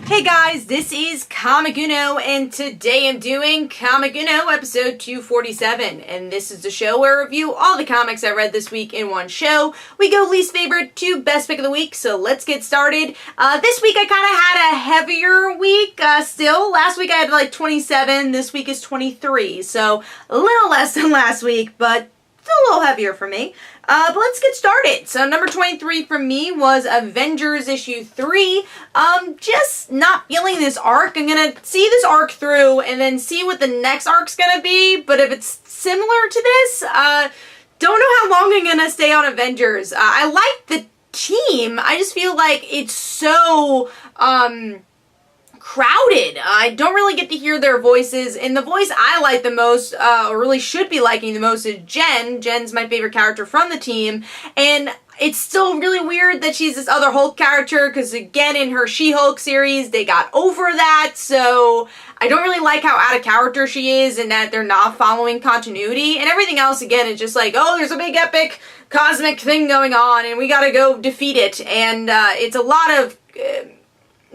Hey guys, this is Comic Uno, and today I'm doing Comic Uno episode 247, and this is the show where I review all the comics I read this week in one show. We go least favorite to best pick of the week, so let's get started. This week I kind of had a heavier week still. Last week I had like 27, this week is 23, so a little less than last week, but still a little heavier for me. But let's get started. So number 23 for me was Avengers issue 3. Just not feeling this arc. I'm gonna see this arc through and then see what the next arc's gonna be. But if it's similar to this, don't know how long I'm gonna stay on Avengers. I like the team. I just feel like it's so, crowded. I don't really get to hear their voices, and the voice I like the most, or really should be liking the most, is Jen. Jen's my favorite character from the team, and it's still really weird that she's this other Hulk character, because again, in her She-Hulk series, they got over that, so I don't really like how out of character she is, and that they're not following continuity, and everything else, again, is just like, oh, there's a big epic cosmic thing going on, and we gotta go defeat it, and it's a lot of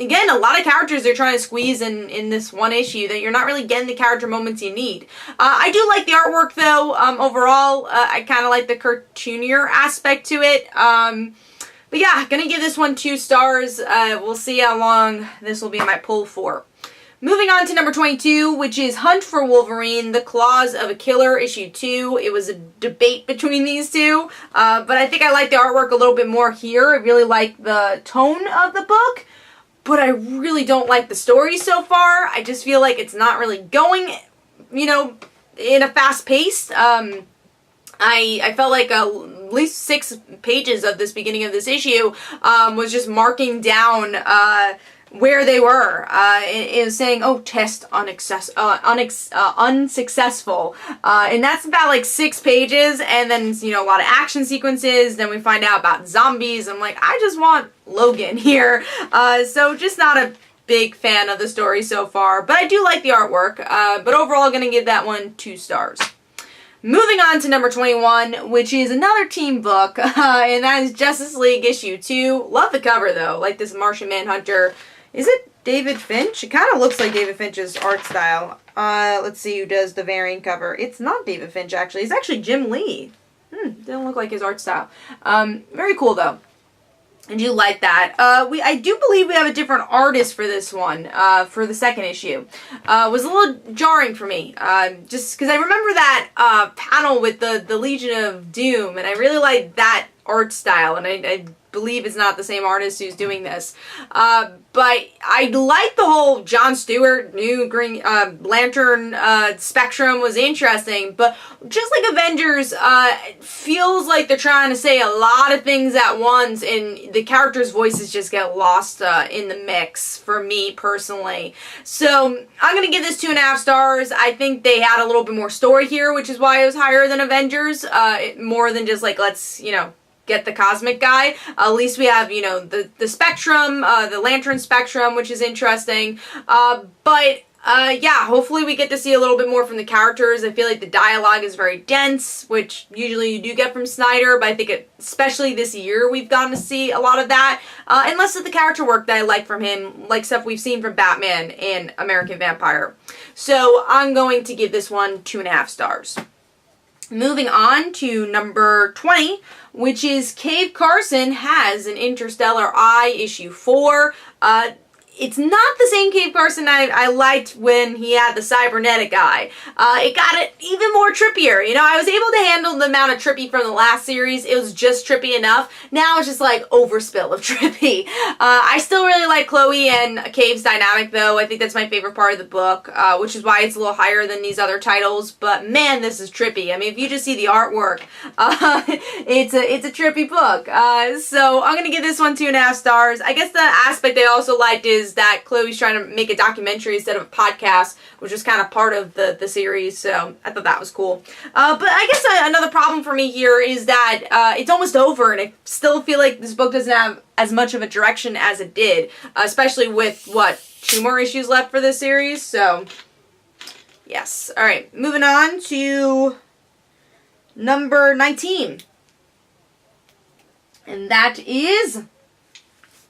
again, a lot of characters they're trying to squeeze in this one issue that you're not really getting the character moments you need. I do like the artwork though, overall. I kind of like the cartoonier aspect to it. But yeah, gonna give this one 2 stars. We'll see how long this will be my pull for. Moving on to number 22, which is Hunt for Wolverine, The Claws of a Killer, issue 2. It was a debate between these two, but I think I like the artwork a little bit more here. I really like the tone of the book, but I really don't like the story so far. I just feel like it's not really going, you know, in a fast pace. I felt like at least 6 pages of this beginning of this issue was just marking down where they were. It was saying, oh, test unsuccessful. And that's about like 6 pages, and then, you know, a lot of action sequences. Then we find out about zombies. I'm like, I just want Logan here. So just not a big fan of the story so far, but I do like the artwork. But overall, I'm gonna give that one 2 stars. Moving on to number 21, which is another team book, and that is Justice League issue 2. Love the cover though, like this Martian Manhunter. Is it David Finch? It kind of looks like David Finch's art style. Let's see who does the variant cover. It's not David Finch, actually. It's actually Jim Lee. Doesn't look like his art style. Very cool, though. I do like that. I do believe we have a different artist for this one, for the second issue. Was a little jarring for me, just because I remember that panel with the Legion of Doom, and I really like that art style, and I believe it's not the same artist who's doing this. But I like the whole John Stewart, new Green Lantern spectrum was interesting, but just like Avengers, it feels like they're trying to say a lot of things at once, and the characters' voices just get lost in the mix for me personally. So I'm gonna give this 2.5 stars. I think they had a little bit more story here, which is why it was higher than Avengers. More than just like, let's, you know, get the cosmic guy. At least we have, you know, the spectrum, the Lantern spectrum, which is interesting. Yeah, hopefully we get to see a little bit more from the characters. I feel like the dialogue is very dense, which usually you do get from Snyder, but I think especially this year we've gotten to see a lot of that. And less of the character work that I like from him, like stuff we've seen from Batman and American Vampire. So I'm going to give this one 2.5 stars. Moving on to number 20, which is Cave Carson has an Interstellar Eye issue 4. It's not the same Cave Carson I liked when he had the cybernetic eye. It got it even more trippier. You know, I was able to handle the amount of trippy from the last series. It was just trippy enough. Now it's just like overspill of trippy. I still really like Chloe and Cave's dynamic though. I think that's my favorite part of the book, which is why it's a little higher than these other titles. But man, this is trippy. I mean, if you just see the artwork, it's a trippy book. So I'm gonna give this one 2.5 stars. I guess the aspect I also liked is that Chloe's trying to make a documentary instead of a podcast, which is kind of part of the series, so I thought that was cool. But I guess another problem for me here is that it's almost over, and I still feel like this book doesn't have as much of a direction as it did, especially with, 2 more issues left for this series, so yes. Alright, moving on to number 19. And that is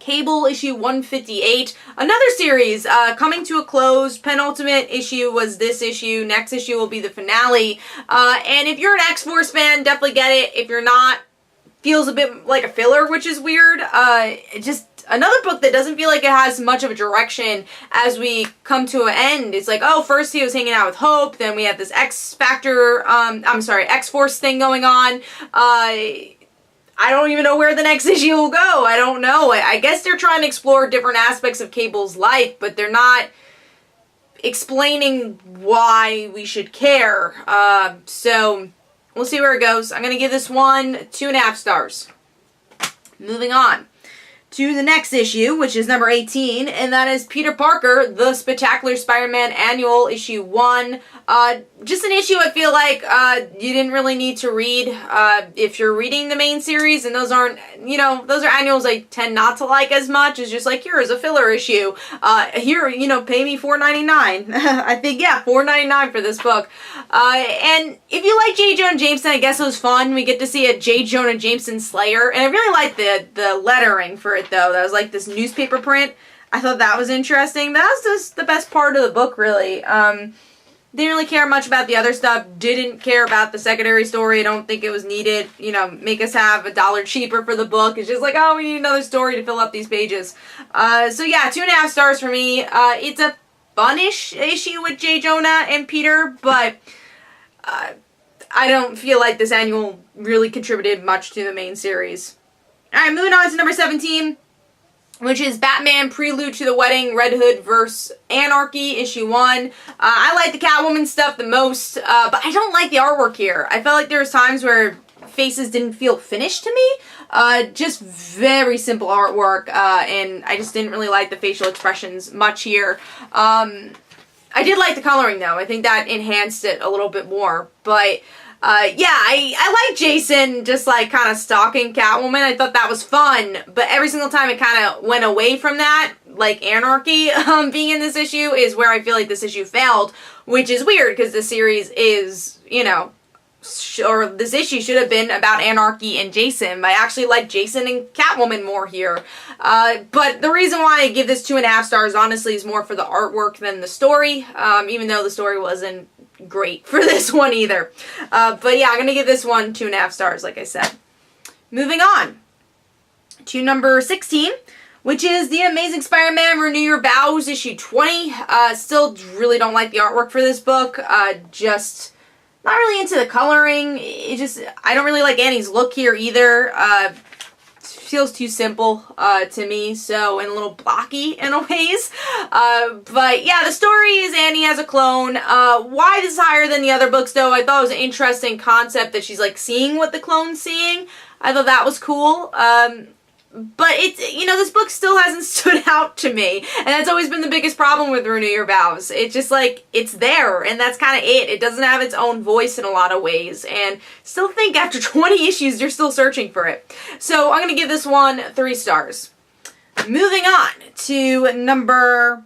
Cable issue 158. Another series coming to a close. Penultimate issue was this issue. Next issue will be the finale. And if you're an X-Force fan, definitely get it. If you're not, feels a bit like a filler, which is weird. Just another book that doesn't feel like it has much of a direction as we come to an end. It's like, oh, first he was hanging out with Hope, then we have this X-Force thing going on. I don't even know where the next issue will go. I don't know. I guess they're trying to explore different aspects of Cable's life, but they're not explaining why we should care. So we'll see where it goes. I'm going to give this one 2.5 stars. Moving on to the next issue, which is number 18, and that is Peter Parker, The Spectacular Spider-Man Annual, issue 1. Just an issue I feel like you didn't really need to read if you're reading the main series, and those aren't, those are annuals I tend not to like as much. It's just like, here is a filler issue. Here, pay me $4.99. I think, yeah, $4.99 for this book. And if you like J. Jonah Jameson, I guess it was fun. We get to see a J. Jonah Jameson Slayer, and I really like the lettering for it, though. That was like this newspaper print. I thought that was interesting. That was just the best part of the book, really. Didn't really care much about the other stuff. Didn't care about the secondary story. I don't think it was needed. Make us have $1 cheaper for the book. It's just like, oh, we need another story to fill up these pages. So yeah, 2.5 stars for me. It's a fun-ish issue with J. Jonah and Peter, but I don't feel like this annual really contributed much to the main series. Alright, moving on to number 17, which is Batman Prelude to the Wedding, Red Hood vs. Anarky, issue 1. I like the Catwoman stuff the most, but I don't like the artwork here. I felt like there was times where faces didn't feel finished to me. Just very simple artwork, and I just didn't really like the facial expressions much here. I did like the coloring, though. I think that enhanced it a little bit more, but yeah, I like Jason just like kind of stalking Catwoman. I thought that was fun, but every single time it kind of went away from that, like Anarky being in this issue is where I feel like this issue failed, which is weird because the series is, or this issue should have been about Anarky and Jason, but I actually like Jason and Catwoman more here. But the reason why I give this 2.5 stars, honestly, is more for the artwork than the story, even though the story wasn't great for this one either. But yeah, I'm going to give this one 2.5 stars, like I said. Moving on to number 16, which is The Amazing Spider-Man Renew Your Vows, issue 20. Still really don't like the artwork for this book. Just not really into the coloring. I don't really like Annie's look here either. Feels too simple to me, so, and a little blocky in a ways. But yeah, the story is Annie has a clone. Why this is higher than the other books, though, I thought it was an interesting concept that she's like seeing what the clone's seeing. I thought that was cool. But it's, this book still hasn't stood out to me. And that's always been the biggest problem with Renew Your Vows. It's just like, it's there, and that's kind of it. It doesn't have its own voice in a lot of ways. And still think after 20 issues, you're still searching for it. So I'm going to give this one 3 stars. Moving on to number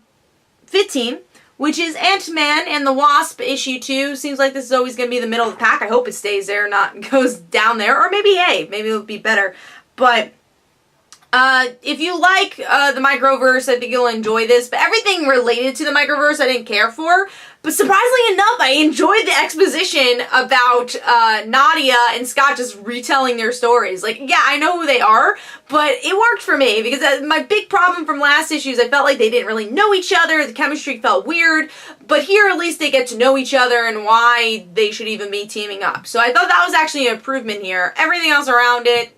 15, which is Man and The Wasp, issue 2. Seems like this is always going to be the middle of the pack. I hope it stays there, not goes down there. Or maybe, hey, maybe it'll be better. But if you like the Microverse, I think you'll enjoy this, but everything related to the Microverse I didn't care for. But surprisingly enough, I enjoyed the exposition about Nadia and Scott just retelling their stories. Like, yeah, I know who they are, but it worked for me because my big problem from last issues, I felt like they didn't really know each other, the chemistry felt weird, but here at least they get to know each other and why they should even be teaming up. So I thought that was actually an improvement here. Everything else around it,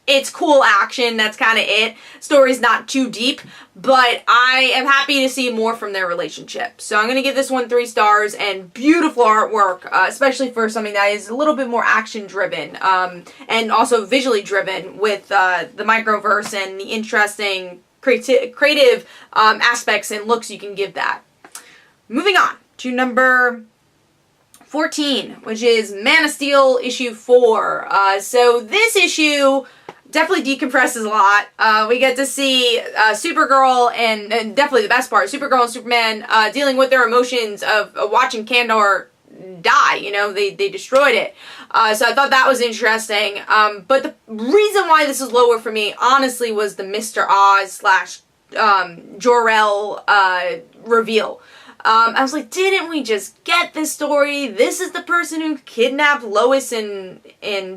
it's cool action, that's kind of it. Story's not too deep, but I am happy to see more from their relationship. So I'm going to give this one 3 stars, and beautiful artwork, especially for something that is a little bit more action-driven, and also visually driven with the Microverse and the interesting creative aspects and looks you can give that. Moving on to number 14, which is Man of Steel, issue 4. So this issue definitely decompresses a lot. We get to see Supergirl and definitely the best part, Supergirl and Superman dealing with their emotions of watching Kandor die, you know, they destroyed it. So I thought that was interesting. But the reason why this is lower for me, honestly, was the Mr. Oz slash Jor-El reveal. I was like, didn't we just get this story? This is the person who kidnapped Lois and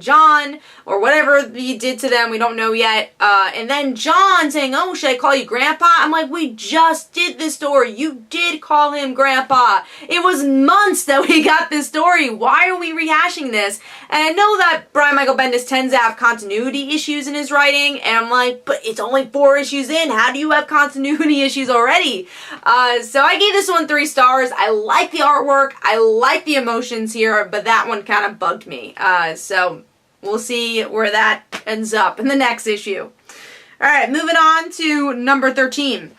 John, or whatever he did to them, we don't know yet. And then John saying, oh, should I call you Grandpa? I'm like, we just did this story. You did call him Grandpa. It was months that we got this story. Why are we rehashing this? And I know that Brian Michael Bendis tends to have continuity issues in his writing, and I'm like, but it's only 4 issues in. How do you have continuity issues already? So I gave this one 3 stars. I like the artwork. I like the emotions here, but that one kind of bugged me. So we'll see where that ends up in the next issue. Alright, moving on to number 13,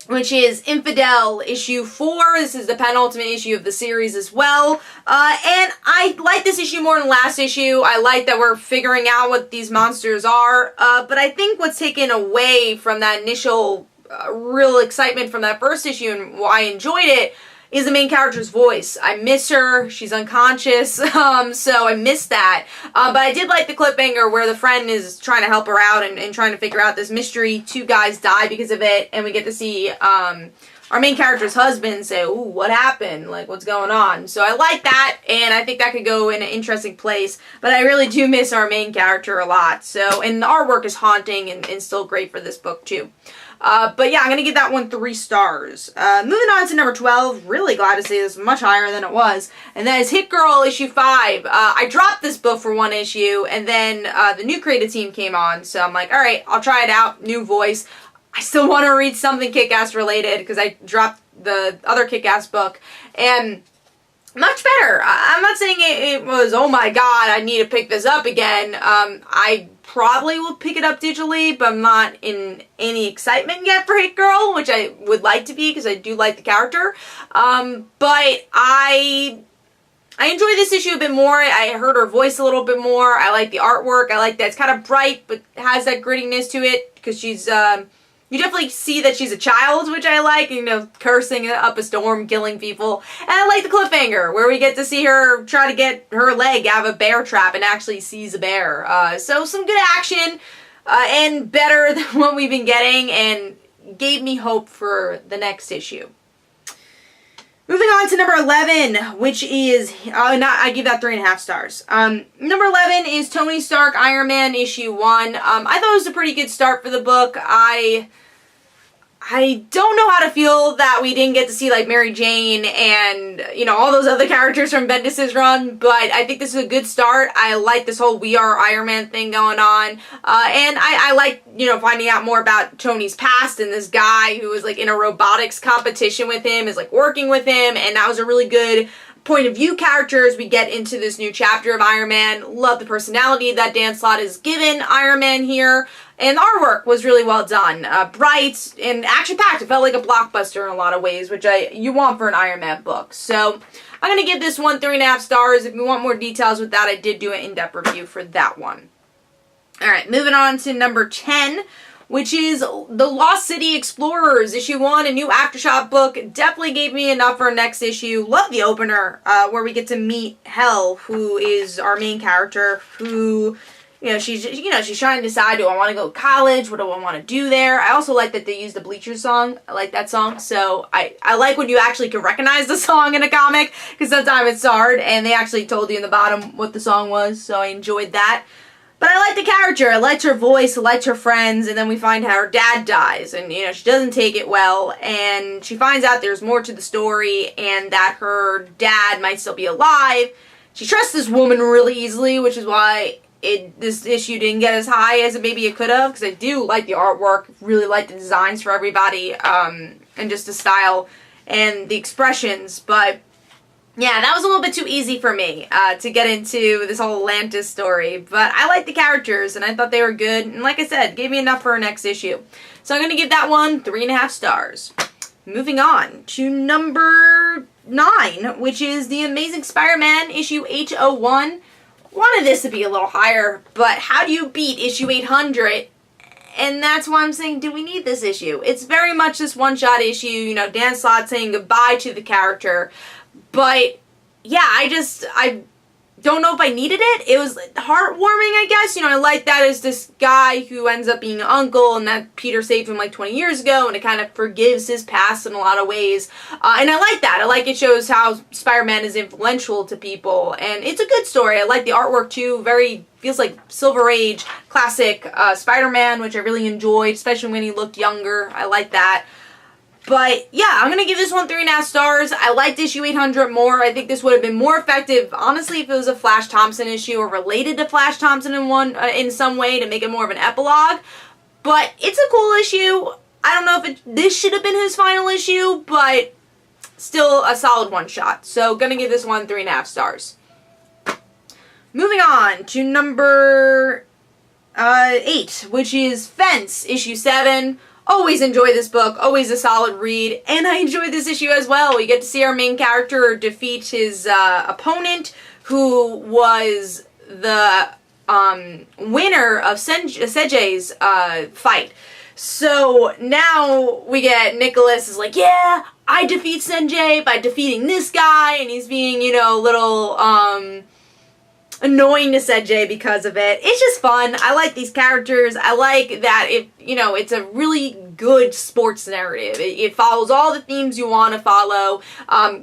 which is Infidel, issue 4. This is the penultimate issue of the series as well. And I like this issue more than last issue. I like that we're figuring out what these monsters are. But I think what's taken away from that initial real excitement from that first issue and why I enjoyed it is the main character's voice. I miss her. She's unconscious, so I miss that. But I did like the cliffhanger where the friend is trying to help her out and trying to figure out this mystery. 2 guys die because of it, and we get to see our main character's husband say, ooh, what happened? Like, what's going on? So I like that, and I think that could go in an interesting place, but I really do miss our main character a lot. So, and the artwork is haunting and still great for this book, too. But yeah, I'm going to give that one 3 stars. Moving on to number 12, really glad to see this much higher than it was, and that is Hitgirl issue 5. I dropped this book for 1 issue, and then the new creative team came on, so I'm like, alright, I'll try it out, new voice. I still want to read something Kick-Ass related, because I dropped the other Kick-Ass book, and much better. I'm not saying it was, oh my god, I need to pick this up again. I probably will pick it up digitally, but I'm not in any excitement yet for Hitgirl, which I would like to be, because I do like the character. But I enjoy this issue a bit more. I heard her voice a little bit more. I like the artwork. I like that it's kind of bright, but has that grittiness to it, because she's, you definitely see that she's a child, which I like, you know, cursing up a storm, killing people. And I like the cliffhanger, where we get to see her try to get her leg out of a bear trap and actually seize a bear. So some good action, and better than what we've been getting, and gave me hope for the next issue. Moving on to number 11, which is, I give that 3.5 stars. Number 11 is Tony Stark Iron Man issue 1. I thought it was a pretty good start for the book. I don't know how to feel that we didn't get to see, like, Mary Jane and, you know, all those other characters from Bendis' run, but I think this is a good start. I like this whole We Are Iron Man thing going on, and I like, you know, finding out more about Tony's past, and this guy who was, like, in a robotics competition with him is, like, working with him, and that was a really good point of view character as we get into this new chapter of Iron Man. Love the personality that Dan Slott has given Iron Man here. And the artwork was really well done. Bright and action-packed. It felt like a blockbuster in a lot of ways, which you want for an Iron Man book. So I'm going to give this one 3.5 stars. If you want more details with that, I did do an in-depth review for that one. Alright, moving on to number 10, which is The Lost City Explorers, issue 1, a new Aftershock book. Definitely gave me enough for next issue. Love the opener, where we get to meet Hel, who is our main character, who, she's trying to decide, do I want to go to college? What do I want to do there? I also like that they used the Bleachers song. I like that song. So I like when you actually can recognize the song in a comic, because sometimes it's hard, and they actually told you in the bottom what the song was, so I enjoyed that. But I like the character. I liked her voice, I liked her friends, and then we find how her dad dies, and, she doesn't take it well, and she finds out there's more to the story, and that her dad might still be alive. She trusts this woman really easily, which is why this issue didn't get as high as maybe it could have, because I do like the artwork, really like the designs for everybody, and just the style and the expressions, but yeah, that was a little bit too easy for me to get into this whole Atlantis story, but I like the characters, and I thought they were good, and like I said, gave me enough for our next issue. So I'm going to give that one 3.5 stars. Moving on to number 9, which is The Amazing Spider-Man, issue 801. Wanted this to be a little higher, but how do you beat issue 800? And that's why I'm saying, do we need this issue? It's very much this one-shot issue, Dan Slott saying goodbye to the character, but yeah, I don't know if I needed it. It was heartwarming, I guess. You know, I like that as this guy who ends up being an uncle and that Peter saved him like 20 years ago and it kind of forgives his past in a lot of ways. And I like that. I like it shows how Spider-Man is influential to people. And it's a good story. I like the artwork too. Feels like Silver Age, classic Spider-Man, which I really enjoyed, especially when he looked younger. I like that. But yeah, I'm going to give this one 3.5 stars. I liked issue 800 more. I think this would have been more effective, honestly, if it was a Flash Thompson issue or related to Flash Thompson in some way to make it more of an epilogue. But it's a cool issue. I don't know if this should have been his final issue, but still a solid one-shot. So going to give this one 3.5 stars. Moving on to number 8, which is Fence, issue 7. Always enjoy this book, always a solid read, and I enjoyed this issue as well. We get to see our main character defeat his opponent, who was the winner of Sejei's fight. So now we get Nicholas is like, yeah, I defeat Senjay by defeating this guy, and he's being, you know, a little annoying to Senjay because of it. It's just fun. I like these characters. I like that it's a really good sports narrative. It follows all the themes you want to follow.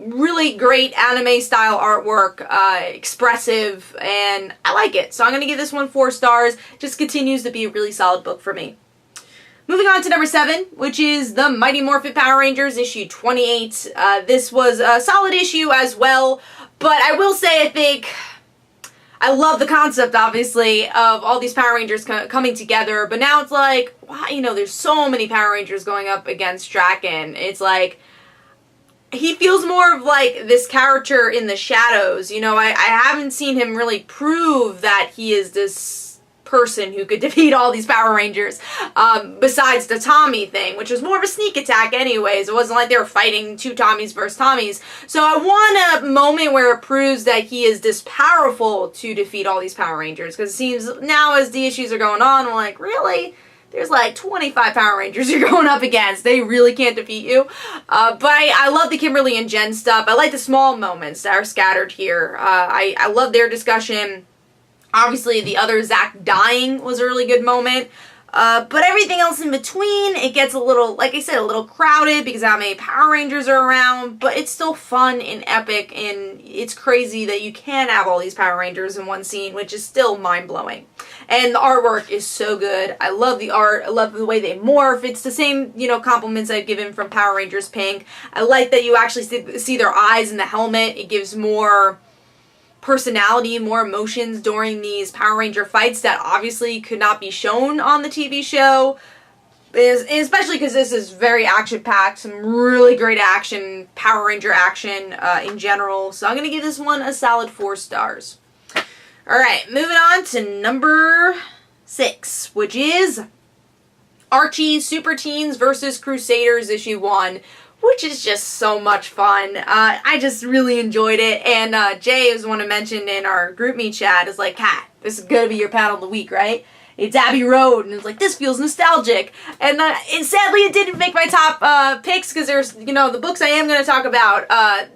Really great anime style artwork, expressive, and I like it. So I'm going to give this one 4 stars. Just continues to be a really solid book for me. Moving on to number 7, which is the Mighty Morphin Power Rangers, issue 28. This was a solid issue as well, but I will say I love the concept, obviously, of all these Power Rangers coming together, but now it's like, wow, you know, there's so many Power Rangers going up against Draken. It's like, he feels more of like this character in the shadows. You know, I haven't seen him really prove that he is this person who could defeat all these Power Rangers, besides the Tommy thing, which was more of a sneak attack anyways. It wasn't like they were fighting 2 Tommies versus Tommies. So I want a moment where it proves that he is this powerful to defeat all these Power Rangers, because it seems now as the issues are going on, I'm like, really? There's like 25 Power Rangers you're going up against. They really can't defeat you. But I love the Kimberly and Jen stuff. I like the small moments that are scattered here. I love their discussion. Obviously, the other Zach dying was a really good moment. But everything else in between, it gets a little, like I said, a little crowded because how many Power Rangers are around. But it's still fun and epic, and it's crazy that you can have all these Power Rangers in one scene, which is still mind-blowing. And the artwork is so good. I love the art. I love the way they morph. It's the same, you know, compliments I've given from Power Rangers Pink. I like that you actually see their eyes in the helmet. It gives more personality, more emotions during these Power Ranger fights that obviously could not be shown on the TV show, especially because this is very action-packed, some really great action, Power Ranger action in general. So I'm going to give this one a solid 4 stars. Alright, moving on to number 6, which is Archies, Superteens versus Crusaders issue 1. Which is just so much fun. I just really enjoyed it. And Jay is the one who mentioned in our group me chat, is like, Kat, this is going to be your panel of the week, right? It's Abbey Road. And it's like, this feels nostalgic. And sadly, it didn't make my top picks because there's, you know, the books I am going to talk about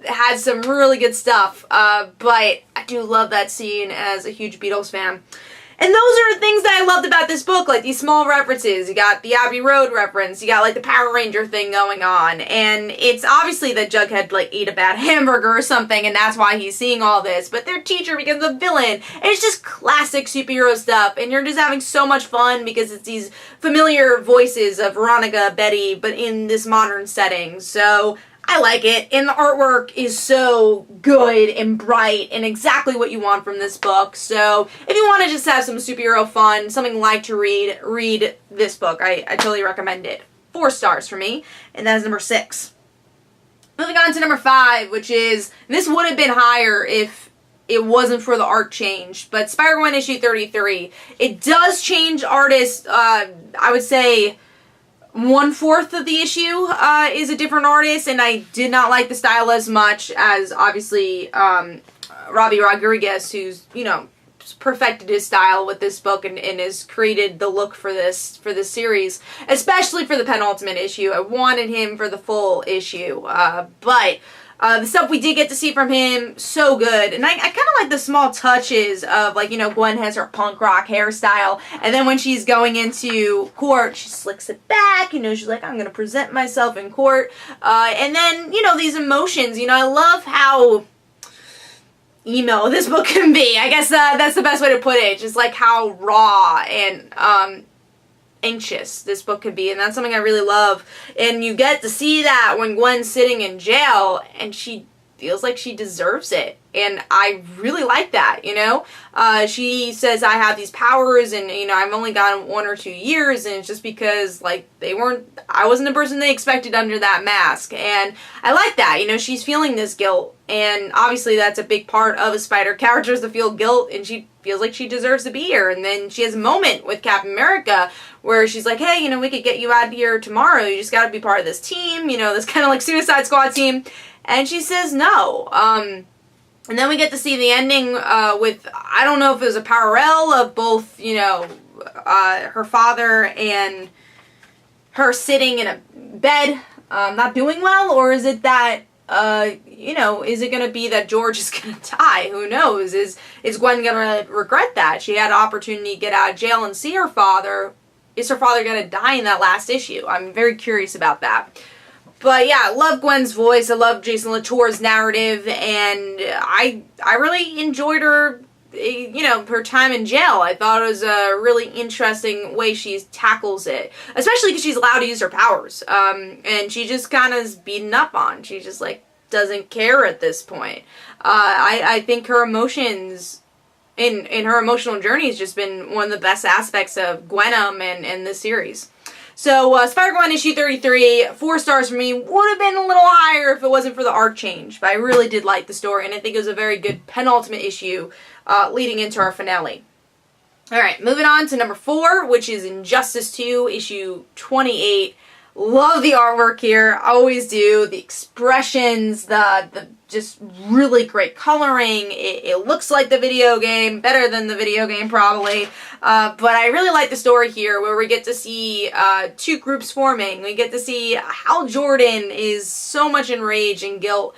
had some really good stuff. But I do love that scene as a huge Beatles fan. And those are the things that I loved about this book, like these small references. You got the Abbey Road reference, you got like the Power Ranger thing going on, and it's obviously that Jughead like ate a bad hamburger or something, and that's why he's seeing all this, but their teacher becomes a villain, and it's just classic superhero stuff, and you're just having so much fun because it's these familiar voices of Veronica, Betty, but in this modern setting, so I like it, and the artwork is so good and bright and exactly what you want from this book. So if you want to just have some superhero fun, something light to read this book. I totally recommend it. 4 stars for me, and that is number 6. Moving on to number 5, which is, this would have been higher if it wasn't for the art change, but Spider-Gwen issue 33. It does change artists, I would say 1/4 of the issue is a different artist, and I did not like the style as much as, obviously, Robbie Rodriguez, who's, you know, perfected his style with this book and has created the look for this series, especially for the penultimate issue. I wanted him for the full issue, but The stuff we did get to see from him, so good. And I kind of like the small touches of, like, you know, Gwen has her punk rock hairstyle. And then when she's going into court, she slicks it back. You know, she's like, I'm going to present myself in court. And then, you know, these emotions. You know, I love how emo this book can be. I guess that's the best way to put it. Just like how raw and anxious this book could be, and that's something I really love. And you get to see that when Gwen's sitting in jail and she feels like she deserves it, and I really like that, you know. She says, I have these powers, and, you know, I've only gotten 1 or 2 years, and it's just because, like, I wasn't the person they expected under that mask. And I like that, you know. She's feeling this guilt, and obviously that's a big part of a Spider character, is to feel guilt, and she feels like she deserves to be here. And then she has a moment with Captain America where she's like, hey, you know, we could get you out of here tomorrow, you just gotta be part of this team, you know, this kind of like Suicide Squad team. And she says no. And then we get to see the ending with, I don't know if it was a parallel of both, you know, her father and her sitting in a bed, not doing well, or is it that, you know, is it going to be that George is going to die? Who knows? Is Gwen going to regret that? She had an opportunity to get out of jail and see her father. Is her father going to die in that last issue? I'm very curious about that. But yeah, I love Gwen's voice. I love Jason Latour's narrative, and I really enjoyed her, you know, her time in jail. I thought it was a really interesting way she tackles it, especially because she's allowed to use her powers. And she just kind of is beaten up on. She just, like, doesn't care at this point. I think her emotions in her emotional journey has just been one of the best aspects of Gwenum and this series. So, Spider-Gwen issue 33, 4 stars for me. Would have been a little higher if it wasn't for the art change. But I really did like the story, and I think it was a very good penultimate issue leading into our finale. Alright, moving on to number 4, which is Injustice 2, issue 28. Love the artwork here. Always do. The expressions, the just really great coloring. It looks like the video game, better than the video game probably. But I really like the story here where we get to see 2 groups forming. We get to see Hal Jordan is so much enraged and guilt.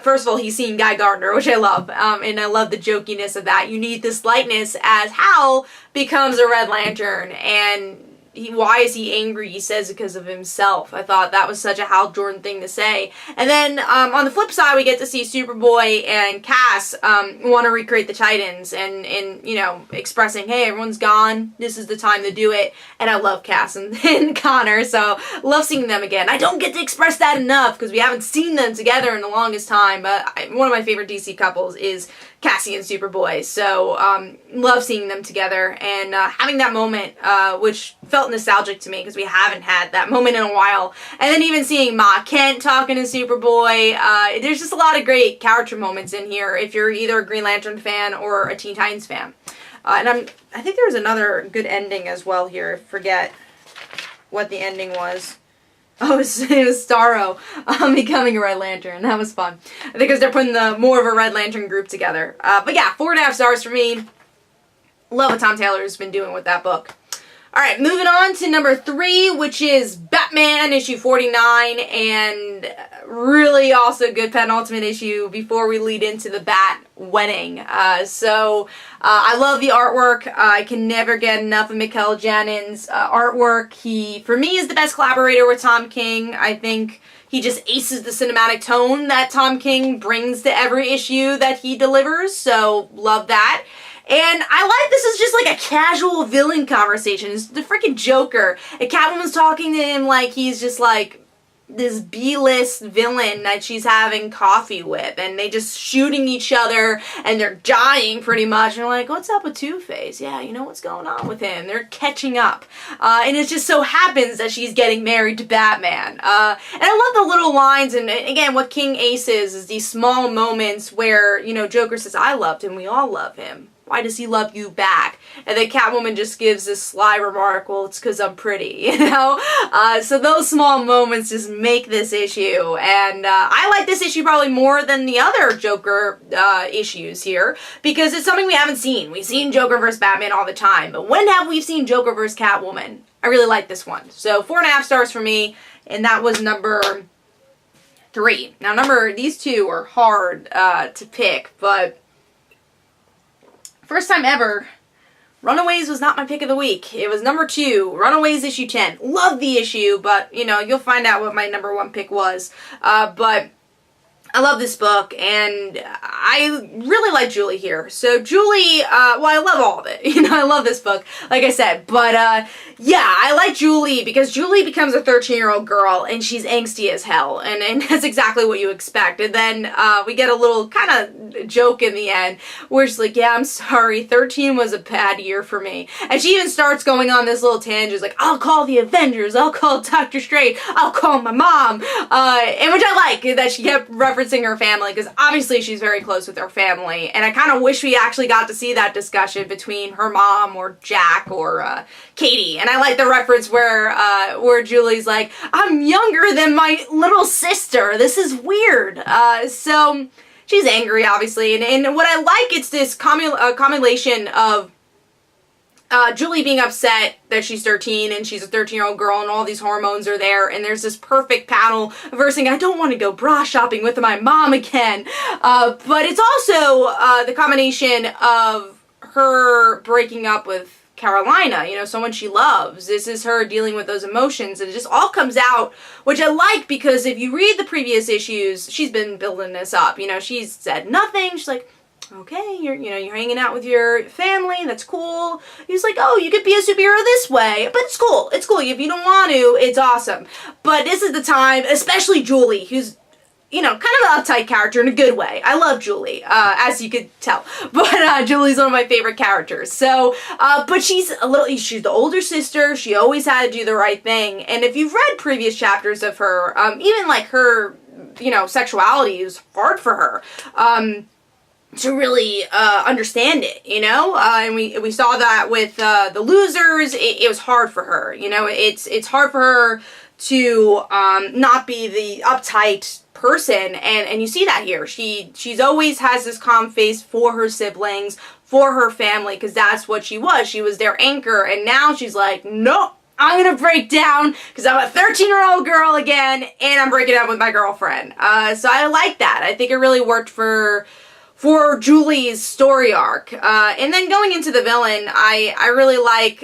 First of all, he's seeing Guy Gardner, which I love. And I love the jokiness of that. You need this lightness as Hal becomes a Red Lantern, and why is he angry? He says it because of himself. I thought that was such a Hal Jordan thing to say. And then on the flip side, we get to see Superboy and Cass want to recreate the Titans and you know, expressing, hey, everyone's gone. This is the time to do it. And I love Cass and Connor, so love seeing them again. I don't get to express that enough because we haven't seen them together in the longest time. But one of my favorite DC couples is Cassie and Superboy, so love seeing them together and having that moment, which felt nostalgic to me because we haven't had that moment in a while. And then even seeing Ma Kent talking to Superboy, there's just a lot of great character moments in here if you're either a Green Lantern fan or a Teen Titans fan. And I think there was another good ending as well here. I forget what the ending was. Oh, it was Starro becoming a Red Lantern. That was fun. Because they're putting more of a Red Lantern group together. But yeah, 4.5 stars for me. Love what Tom Taylor's been doing with that book. Alright, moving on to number 3, which is Batman issue 49. And really also good penultimate issue before we lead into the Bat wedding. I love the artwork. I can never get enough of Mikel Jannin's artwork. He, for me, is the best collaborator with Tom King. I think he just aces the cinematic tone that Tom King brings to every issue that he delivers, so love that. And I like this is just like a casual villain conversation. It's the freaking Joker. And Catwoman's talking to him like he's just like this B-list villain that she's having coffee with, and they just shooting each other and they're dying pretty much, and they're like, what's up with Two-Face? Yeah, you know what's going on with him. They're catching up. And it just so happens that she's getting married to Batman. And I love the little lines, and again, what King aces is these small moments where, you know, Joker says, I loved him, we all love him. Why does he love you back? And then Catwoman just gives this sly remark, well, it's because I'm pretty, you know? So those small moments just make this issue. And I like this issue probably more than the other Joker issues here, because it's something we haven't seen. We've seen Joker vs. Batman all the time, but when have we seen Joker vs. Catwoman? I really like this one. So 4.5 stars for me, and that was number 3. Now these two are hard to pick, but first time ever, Runaways was not my pick of the week. It was number 2, Runaways issue 10. Love the issue, but, you know, you'll find out what my number 1 pick was. But I love this book, and I really like Julie here. So Julie, well, I love all of it. You know, I love this book, like I said. But, yeah, I like Julie because Julie becomes a 13-year-old girl, and she's angsty as hell. And that's exactly what you expect. And then we get a little kind of joke in the end where she's like, yeah, I'm sorry, 13 was a bad year for me. And she even starts going on this little tangent, like, I'll call the Avengers, I'll call Dr. Strange, I'll call my mom. And which I like, that she kept referencing her family, because obviously she's very close with her family, and I kind of wish we actually got to see that discussion between her mom or Jack or Katie. And I like the reference where Julie's like, I'm younger than my little sister, this is weird. So she's angry, obviously, and what I like, it's this combination of Julie being upset that she's 13 and she's a 13-year-old girl and all these hormones are there, and there's this perfect panel of her saying, I don't want to go bra shopping with my mom again. But it's also the combination of her breaking up with Carolina, you know, someone she loves. This is her dealing with those emotions, and it just all comes out, which I like, because if you read the previous issues, she's been building this up. You know, she's said nothing. She's like, okay, you're hanging out with your family, that's cool. He's like, oh, you could be a superhero this way, but it's cool, if you don't want to, it's awesome. But this is the time, especially Julie, who's, you know, kind of an uptight character in a good way. I love Julie, as you could tell, but Julie's one of my favorite characters. So, but she's the older sister, she always had to do the right thing, and if you've read previous chapters of her, even like her, you know, sexuality is hard for her. To really understand it, you know, and we saw that with the Losers. It was hard for her, you know. It's hard for her to not be the uptight person, and you see that here. She's always has this calm face for her siblings, for her family, because that's what she was. She was their anchor, and now she's like, nope, I'm gonna break down because I'm a 13-year-old girl again, and I'm breaking up with my girlfriend. So I like that. I think it really worked for Julie's story arc. And then going into the villain, I really like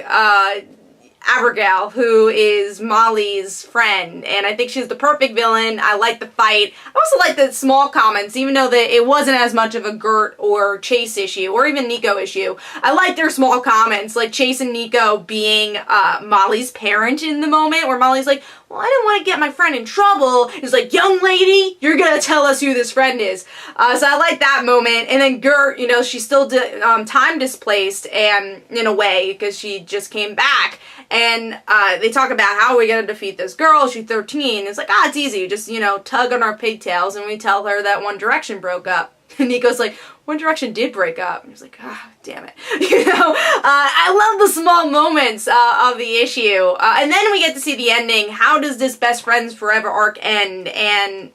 Abigail, who is Molly's friend, and I think she's the perfect villain. I like the fight. I also like the small comments, even though it wasn't as much of a Gert or Chase issue, or even Nico issue. I like their small comments, like Chase and Nico being Molly's parent in the moment, where Molly's like, well, I didn't want to get my friend in trouble. He's like, young lady, you're gonna tell us who this friend is. So I like that moment. And then Gert, you know, she's still time displaced, and in a way, because she just came back. And they talk about how we're gonna defeat this girl. She's 13. It's like, it's easy. Just, you know, tug on our pigtails, and we tell her that One Direction broke up. And Nico's like, One Direction did break up. And he's like, damn it. You know, I love the small moments of the issue. And then we get to see the ending. How does this Best Friends Forever arc end? And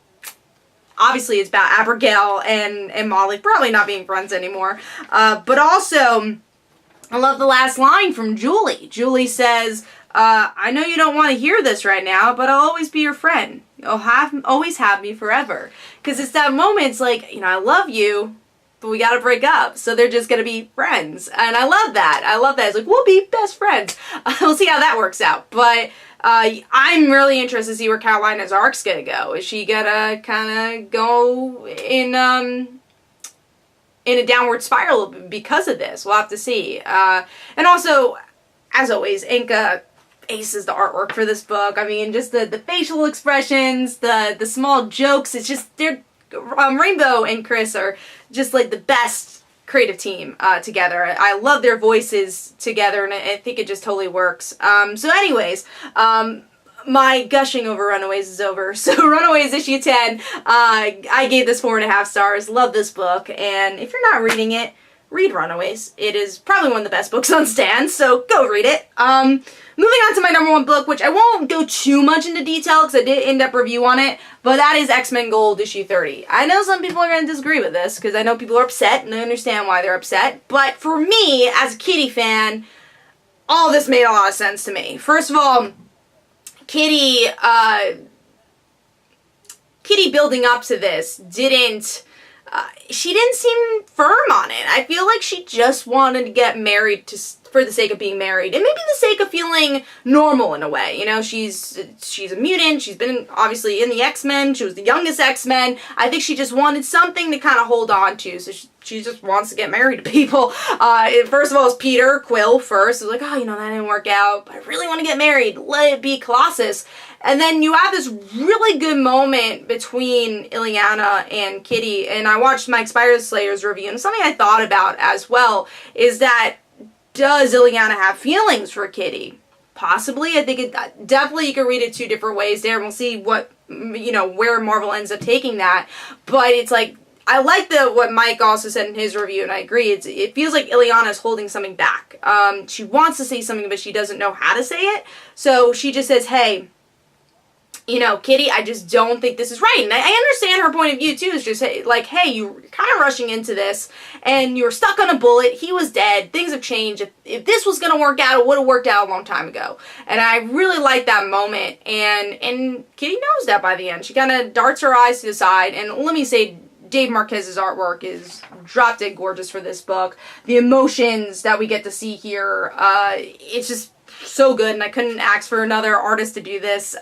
obviously it's about Abigail and Molly probably not being friends anymore. But also, I love the last line from Julie. Julie says, I know you don't want to hear this right now, but I'll always be your friend. You'll always have me forever. Because it's that moment, it's like, you know, I love you, but we gotta break up. So they're just gonna be friends. And I love that. I love that. It's like, we'll be best friends. We'll see how that works out. But I'm really interested to see where Carolina's arc's gonna go. Is she gonna kind of go in a downward spiral because of this? We'll have to see. And also, as always, Inka aces the artwork for this book. I mean, just the facial expressions, the small jokes. It's just, Rainbow and Chris are just like the best creative team together. I love their voices together, and I think it just totally works. So anyways, my gushing over Runaways is over. So Runaways issue 10, I gave this 4.5 stars. Love this book, and if you're not reading it, read Runaways. It is probably one of the best books on Stan, so go read it. Moving on to my number 1 book, which I won't go too much into detail because I did end up review on it, but that is X-Men Gold issue 30. I know some people are going to disagree with this because I know people are upset, and I understand why they're upset, but for me, as a Kitty fan, all this made a lot of sense to me. First of all, Kitty Kitty building up to this she didn't seem firm on it. I feel like she just wanted to get married for the sake of being married, and maybe the sake of feeling normal in a way. You know, she's a mutant. She's been obviously in the X-Men. She was the youngest X-Men. I think she just wanted something to kind of hold on to. So she just wants to get married to people. First of all, it's Peter Quill first. It was like, oh, you know, that didn't work out, but I really want to get married. Let it be Colossus. And then you have this really good moment between Illyana and Kitty, and I watched Mike Spider-Slayer's review, and something I thought about as well is that, does Illyana have feelings for Kitty? Possibly. I think definitely you can read it two different ways there, and we'll see what, you know, where Marvel ends up taking that. But it's like, I like what Mike also said in his review, and I agree. It feels like Illyana is holding something back. She wants to say something, but she doesn't know how to say it. So she just says, hey, you know, Kitty, I just don't think this is right. And I understand her point of view, too. It's just like, hey, you're kind of rushing into this, and you're stuck on a bullet. He was dead. Things have changed. If this was going to work out, it would have worked out a long time ago. And I really like that moment. And Kitty knows that by the end. She kind of darts her eyes to the side. And let me say, Dave Marquez's artwork is drop dead gorgeous for this book. The emotions that we get to see here, it's just so good, and I couldn't ask for another artist to do this.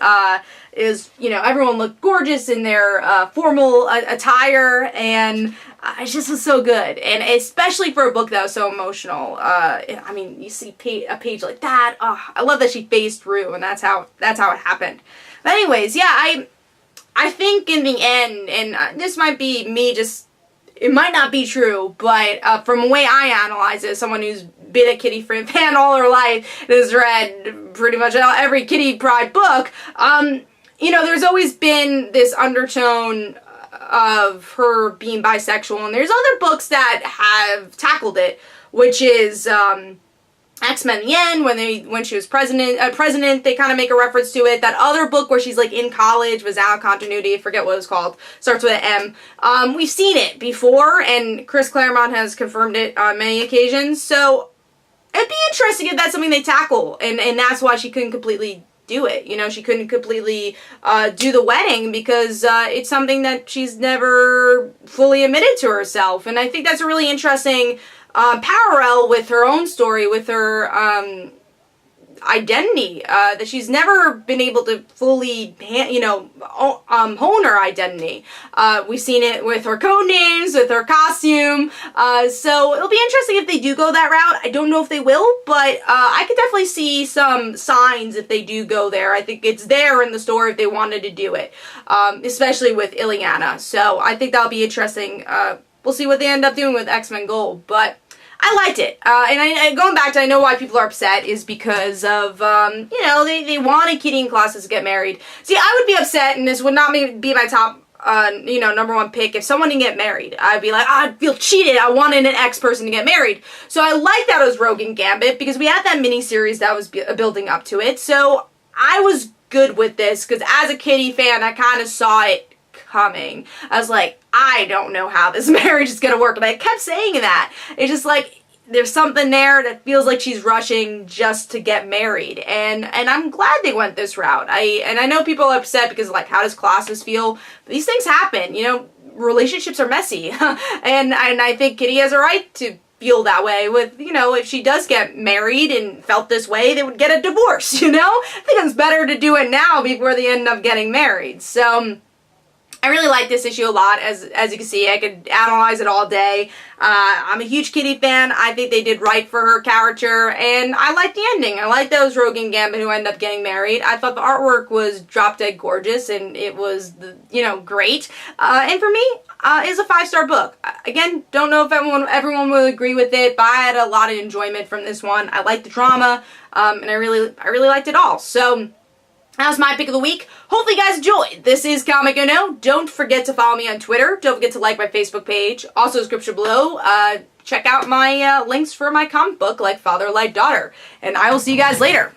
You know, everyone looked gorgeous in their formal attire, and it just was so good, and especially for a book that was so emotional. I mean, you see a page like that. I love that she phased through, and that's how it happened. But anyways, yeah, I think in the end, and this might be me just, it might not be true, but from the way I analyze it, someone who's been a Kitty fan all her life and has read pretty much every Kitty Pryde book, you know, there's always been this undertone of her being bisexual, and there's other books that have tackled it, which is X-Men the End, when she was president, they kind of make a reference to it. That other book where she's like in college was Out of Continuity, I forget what it was called, starts with an M. We've seen it before, and Chris Claremont has confirmed it on many occasions, so it'd be interesting if that's something they tackle, and that's why she couldn't completely do it. You know, she couldn't completely do the wedding because it's something that she's never fully admitted to herself, and I think that's a really interesting parallel with her own story, with her identity, that she's never been able to fully, hone her identity. We've seen it with her code names, with her costume, so it'll be interesting if they do go that route. I don't know if they will, but I could definitely see some signs if they do go there. I think it's there in the story if they wanted to do it, especially with Illyana, so I think that'll be interesting. We'll see what they end up doing with X-Men Gold, but I liked it, and going back to, I know why people are upset is because of, they wanted Kitty and Colossus to get married. See, I would be upset, and this would not be my top, number one pick. If someone didn't get married, I'd be like, I'd feel cheated. I wanted an X person to get married. So I like that it was Rogue and Gambit, because we had that miniseries that was building up to it, so I was good with this, because as a Kitty fan, I kind of saw it coming. I was like, I don't know how this marriage is gonna work, and I kept saying that. It's just like, there's something there that feels like she's rushing just to get married, and I'm glad they went this route. I know people are upset because, like, how does Colossus feel? But these things happen, you know, relationships are messy, and I think Kitty has a right to feel that way with, you know, if she does get married and felt this way, they would get a divorce, you know? I think it's better to do it now before they end up getting married, so I really like this issue a lot. As you can see, I could analyze it all day. I'm a huge Kitty fan. I think they did right for her character, and I like the ending. I like those Rogue and Gambit who end up getting married. I thought the artwork was drop dead gorgeous, and it was, great. And for me, it's a 5-star book. Again, don't know if everyone will agree with it, but I had a lot of enjoyment from this one. I liked the drama, and I really liked it all. So that was my pick of the week. Hopefully you guys enjoyed. This is Comic No. Don't forget to follow me on Twitter. Don't forget to like my Facebook page. Also, description below. Check out my links for my comic book, like Father Like Daughter. And I will see you guys later.